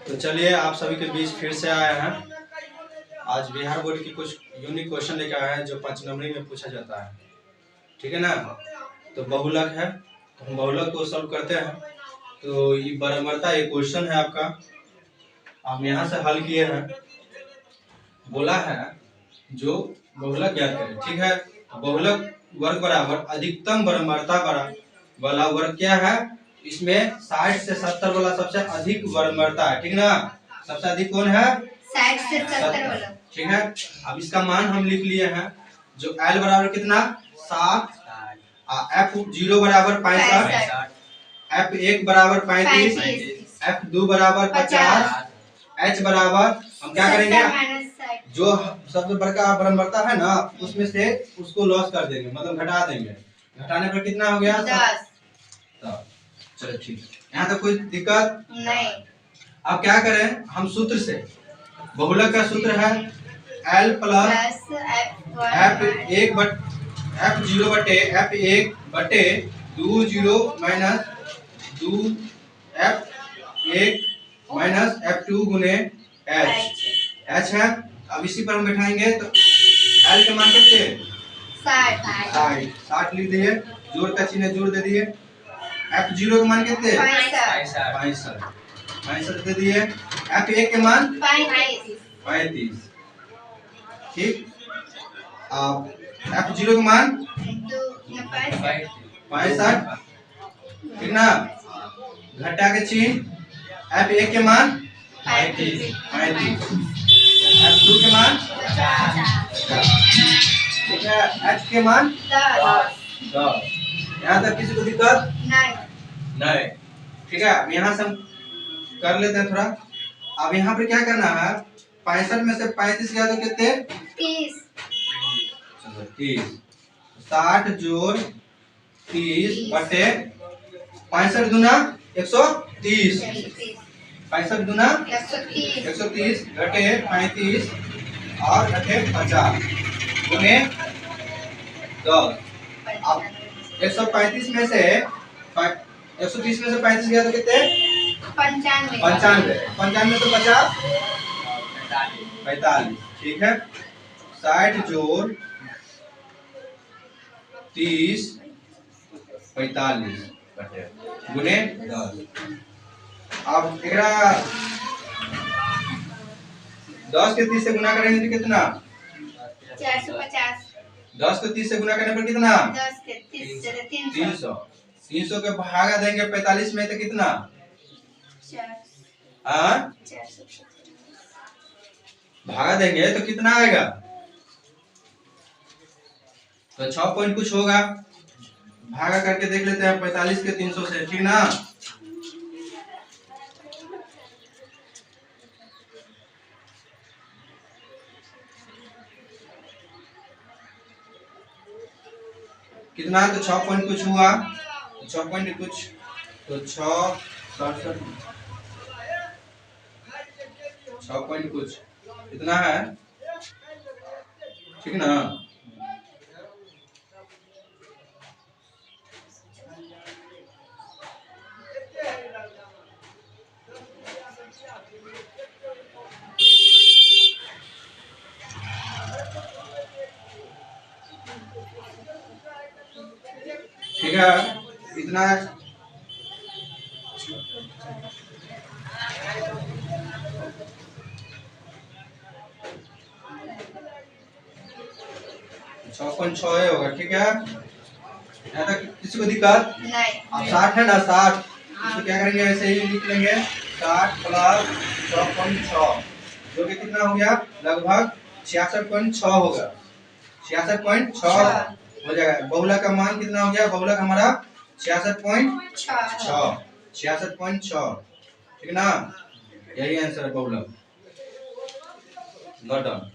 तो चलिए आप सभी के बीच फिर से आए हैं। आज बिहार बोर्ड की कुछ यूनिक क्वेश्चन लेकर आए हैं जो 5 नंबरी में पूछा जाता है, ठीक है ना। तो बहुलक है, तो हम बहुलक को सॉल्व करते हैं। तो ये बराबरता ये क्वेश्चन है आपका, हम यहाँ से हल किए हैं। बोला है जो बहुलक ज्ञात करें, ठीक है। बहुलक वर्ग बराबर अधिकतम बराबरता वाला वर्ग क्या है, इसमें 60 से 70 वाला सबसे अधिक बराबरता है, ठीक ना। सबसे अधिक कौन है, 60 से 70 वाला, ठीक है। अब इसका मान हम लिख लिए हैं, जो L बराबर कितना 7, F0 बराबर 65, F1 बराबर 35, F2 बराबर 50, H बराबर हम क्या करेंगे, जो सबसे बड़का बराबरता है ना उसमें से उसको लॉस कर देंगे, मतलब घटा देंगे। घटाने पर कितना हो गया 10। चलो ठीक है, यहाँ तक कोई दिक्कत नहीं। अब क्या करें हम सूत्र से, बहुलक का सूत्र है L प्लस F0 बटे F1 बटे 20 माइनस 2F1 माइनस F2 गुने H है। अब इसी पर हम बैठाएंगे तो L के मान कितने 60 लिख दिए, जोड़ का चिन्ह जोड़ दे दिए। F0 के मान कितने 65 दे दिए। F1 के मान 35, ठीक। अब F0 के मान 65, ठीक ना। घटा के चिन्ह, F1 के मान 35, F2 के मान 50, ठीक है। H के मान 10। यहाँ तक किसी को दिक्कत नहीं, ठीक है। अब यहाँ से हम कर लेते हैं थोड़ा। अब यहाँ पर क्या करना है, 65 में से 35 गया तो कितने 30। चलो 30, 60 जोड़ 30 बटे 65 दूना 130, 65 दूना 130 घटे 35 और घटे 50 गुने 10। अब 135 में से 130 में से 35 गया तो कितने 95, 95 तो 50 45, ठीक है। 60 जोड़ 30 45 गुने 10। अब 10 के 30 से गुना करेंगे तो कितना 450। 10 को 30 से गुना करने पर कितना 10 के 30 से 300। 300 के भागा देंगे 45 में तो कितना 400 भागा देंगे तो कितना आएगा, तो 6 पॉइंट कुछ होगा। भागा करके देख लेते हैं 45 के 300 से, ठीक ना। कितना, तो 6 पॉइंट कुछ हुआ, 6 पॉइंट कुछ, तो 6 पॉइंट कुछ कितना है, ठीक ना। ठीक है, इतना 6.6 होगा, ठीक है। यहाँ तक किसी को दिक्कत नहीं। अब 60 है ना, 60 इसको क्या करेंगे, ऐसे ही लिख लेंगे 60 प्लस 6.6 जो कि कितना हो गया, लगभग 66.6 होगा, 66.6 हो जाएगा। बहुलक का मान कितना हो गया, बहुलक हमारा 66.6, 66.6, ठीक ना। यही आंसर है बहुलक, नॉट डन।